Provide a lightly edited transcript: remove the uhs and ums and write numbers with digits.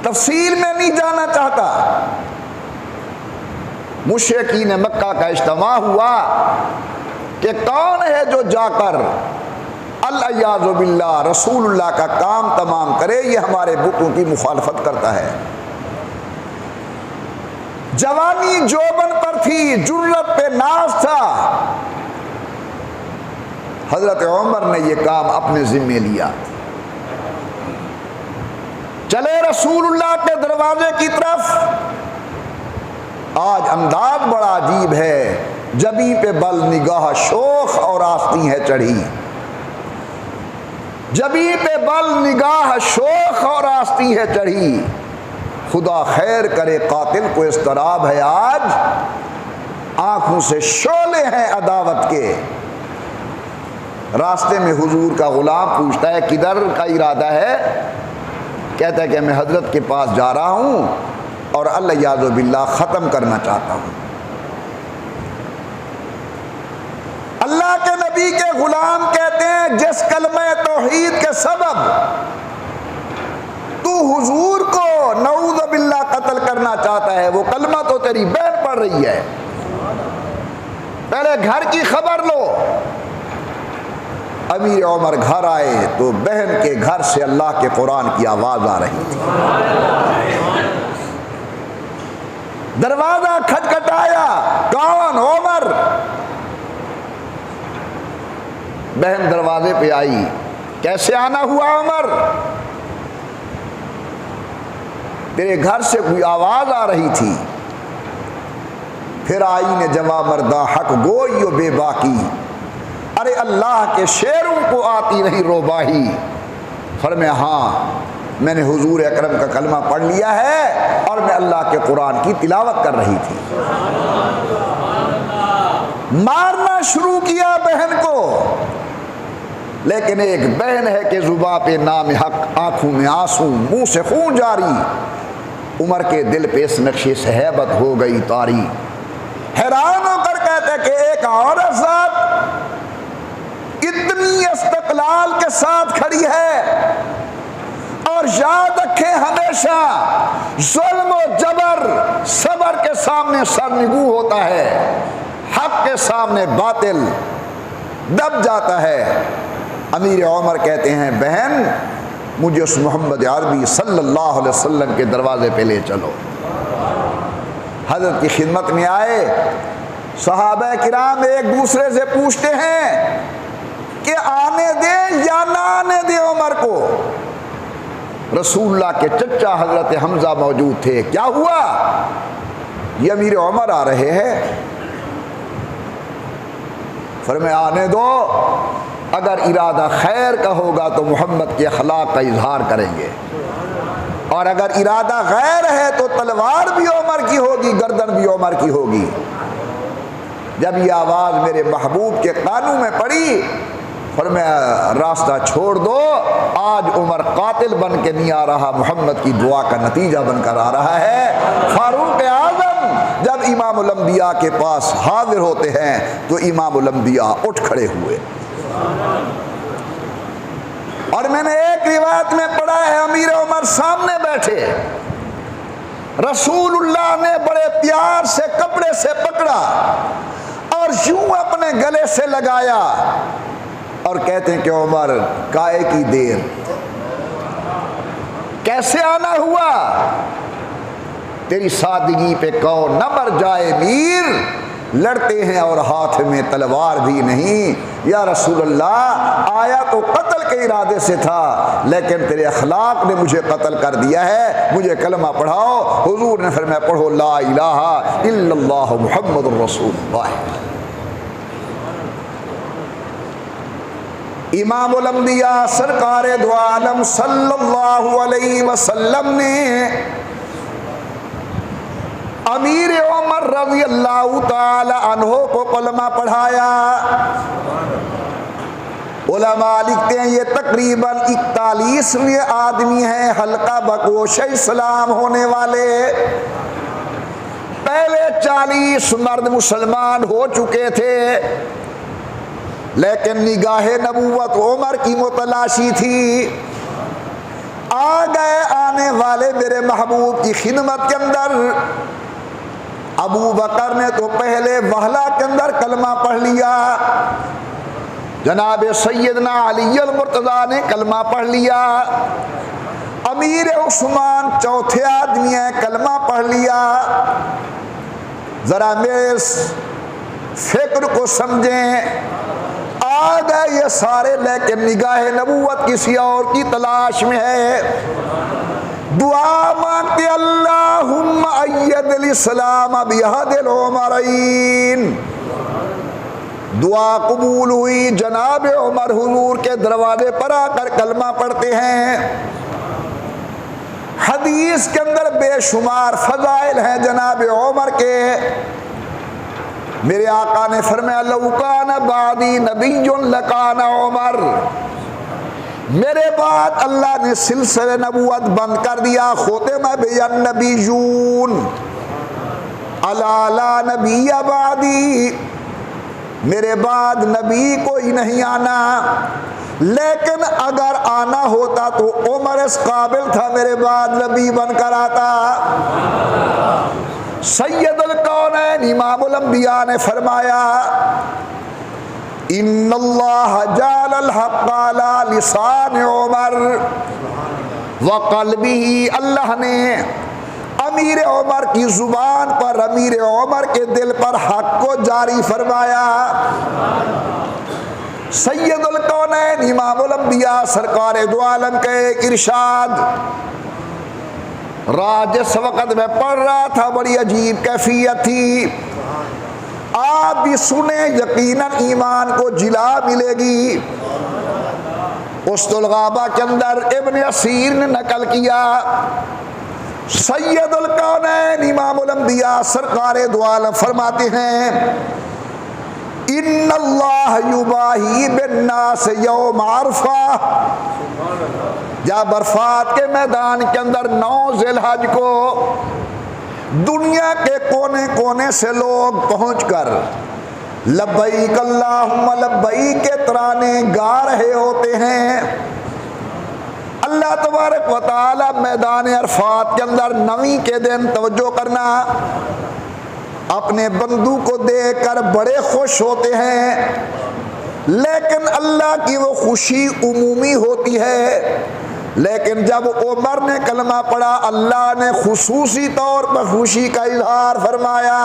तफसील में नहीं जाना चाहता। मुशरिकीन मक्का का इज्तिमा हुआ कि कौन है जो जाकर अल-इयाज़ु बिल्लाह रसूलुल्लाह का काम तमाम करे, ये हमारे बुतों की मुखालफत करता है। जवानी जोबन पर थी, जुर्रत पे नाज था। हजरत उमर ने यह काम अपने जिम्मे लिया, चले रसूलुल्लाह के दरवाजे की तरफ। आज अंदाज बड़ा अजीब है, जबी पे बल निगाह शोख और आस्ती है चढ़ी। जबी पे बल निगाह शोख और आस्ती है चढ़ी। खुदा खैर करे कातिल को इस्तराब है आज, आंखों से शोले हैं अदावत के। रास्ते में हुजूर का गुलाम पूछता है किधर का इरादा है? कहता है कि मैं हजरत के पास जा रहा हूं और अल-इयाज़ु बिल्लाह ख़त्म करना चाहता हूं। अल्लाह के नबी के गुलाम कहते हैं जिस कलमे तौहीद के सबब तू हुजूर को नऊज़ बिल्लाह कत्ल करना चाहता है, वो कलमा तो तेरी बहन पढ़ रही है, पहले घर की खबर लो। अमीर उमर घर आए तो बहन के घर से अल्लाह के कुरान की आवाज आ रही थी। दरवाजा खटखटाया, कौन? उमर। बहन दरवाजे पे आई, कैसे आना हुआ उमर? तेरे घर से कोई आवाज आ रही थी। फिर आई ने जवाब मर्दा हक गोइयो बेबाकी, अरे अल्लाह के शेरों को आती नहीं रोबाही। फरमाया हाँ, मैंने हुजूर अकरम का कलमा पढ़ लिया है और मैं अल्लाह के कुरान की तिलावत कर रही थी। मारना शुरू किया बहन को, लेकिन एक बहन है कि जुबां पे नाम हक, आंखों में आंसू, मुंह से खून जारी। उमर के दिल पे इस नक्शे से हैबत हो गई तारी। हैरान होकर कहते कि एक औरत साथ इतनी इस्तक़लाल के साथ खड़ी है, और याद रखे हमेशा जुल्म और जबर सबर के सामने सरनिगू होता है, हक के सामने बातिल दब जाता है। अमीर उमर कहते हैं बहन मुझे उस मोहम्मद अरबी सल्लल्लाहु अलैहि वसल्लम के दरवाजे पे ले चलो। हजरत की खिदमत में आए, सहाबा किराम एक दूसरे से पूछते हैं कि आने दे या ना आने दे उमर को। रसूलुल्लाह के चचा हजरत हमजा मौजूद थे। क्या हुआ? ये अमीर उमर आ रहे हैं। फरमाया आने दो, अगर इरादा खैर का होगा तो मोहम्मद के अखलाक का इजहार करेंगे, और अगर इरादा गैर है तो तलवार भी उमर की होगी, गर्दन भी उमर की होगी। जब ये आवाज़ मेरे महबूब के कानों में पड़ी, फरमाया रास्ता छोड़ दो, आज उमर कातिल बन के नहीं आ रहा, मोहम्मद की दुआ का नतीजा बनकर आ रहा है। फारूक आज़म जब इमामुल अंबिया के पास हाजिर होते हैं तो इमामुल अंबिया उठ खड़े हुए। और मैंने एक रिवायत में पढ़ा है अमीर उमर सामने बैठे, रसूलुल्लाह ने बड़े प्यार से कपड़े से पकड़ा और यूं अपने गले से लगाया और कहते हैं कि उमर काहे की देर, कैसे आना हुआ? तेरी सादगी पे कौन न मर जाए मीर, लड़ते हैं और हाथ में तलवार भी नहीं। या रसूलल्लाह आया तो कत्ल के इरादे से था, लेकिन तेरे अखलाक ने मुझे कत्ल कर दिया है, मुझे कलमा पढ़ाओ। हुजूर ने फरमाया पढ़ो ला इलाहा इल्लल्लाह मुहम्मदुर रसूलुल्लाह। इमामुल अंबिया सरकारे दो आलम सल्लल्लाहु अलैहि वसल्लम ने अमीर उमर रज़ी अल्लाह ताला अन्हो को कलमा पढ़ाया। उलमा लिखते हैं ये तकरीबन 41वें आदमी हैं हल्का बकोश इस्लाम होने वाले। पहले 40 मर्द मुसलमान हो चुके थे, लेकिन निगाहे नबूवत उमर की मुतलाशी थी। आ गए आने वाले मेरे महबूब की खिदमत के अंदर अबू बकर ने तो पहले वहला के अंदर कलमा पढ़ लिया, जनाब सैयदना अली अल मुर्तज़ा ने कलमा पढ़ लिया, अमीर उस्मान चौथे आदमी है कलमा पढ़ लिया। जरा मेरे फिक्र को समझें, आ गए ये सारे लेकिन निगाह नबूवत किसी और की तलाश में है। दुआ मांगते अल्लाहुम्मा अय्यदिल इस्लाम बिहदिल उमरैन। दुआ कबूल हुई, जनाब उमर हुजूर के दरवाजे पर आकर कलमा पढ़ते हैं। हदीस के अंदर बेशुमार फजाइल हैं जनाब उमर के। मेरे आका ने फरमाया लौ कान बादी नबियुन लकाना उमर। मेरे बाद अल्लाह ने सिलसिले नबूवत बंद कर दिया। खोतेमा बियन नबियून अला ला नबी बादी, मेरे बाद नबी कोई नहीं आना, लेकिन अगर आना होता तो उमर इस काबिल था मेरे बाद नबी बनकर आता। सैयदुल कौनैन इमामुल अंबिया ने फरमाया इन्नल्लाह जालल हक़ अला लिसान उमर व क़ल्बिही। अल्लाह ने अमीर उमर की जुबान पर, अमीर उमर के दिल पर हक को जारी फरमाया। सैयदुल कौनैन इमामुल अंबिया सरकार दो आलम के इरशाद राज जिस वक़्त में पढ़ रहा था बड़ी अजीब कैफियत थी। आप भी सुने, यकीनन ईमान को जिला मिलेगी। उस्तुल गाबा के अंदर इब्न असीर ने नकल किया, सैयदुल कौनैन इमामुल अंबिया सरकार दो आलम फरमाते हैं इन्नल्लाह युबाही बिन्नास यौम अरफा। जब अरफात के मैदान के अंदर 9 ज़िलहज को दुनिया के कोने कोने से लोग पहुंचकर लब्बैक अल्लाहुम्मा लब्बैक के तराने गा रहे होते हैं। अल्लाह तबारक व तआला मैदान अरफात के अंदर 9वीं के दिन तवज्जो करना, अपने बंदू को देखकर बड़े खुश होते हैं, लेकिन अल्लाह की वो खुशी उमूमी होती है। लेकिन जब उमर ने कलमा पढ़ा, अल्लाह ने खुसूसी तौर पर खुशी का इजहार फरमाया।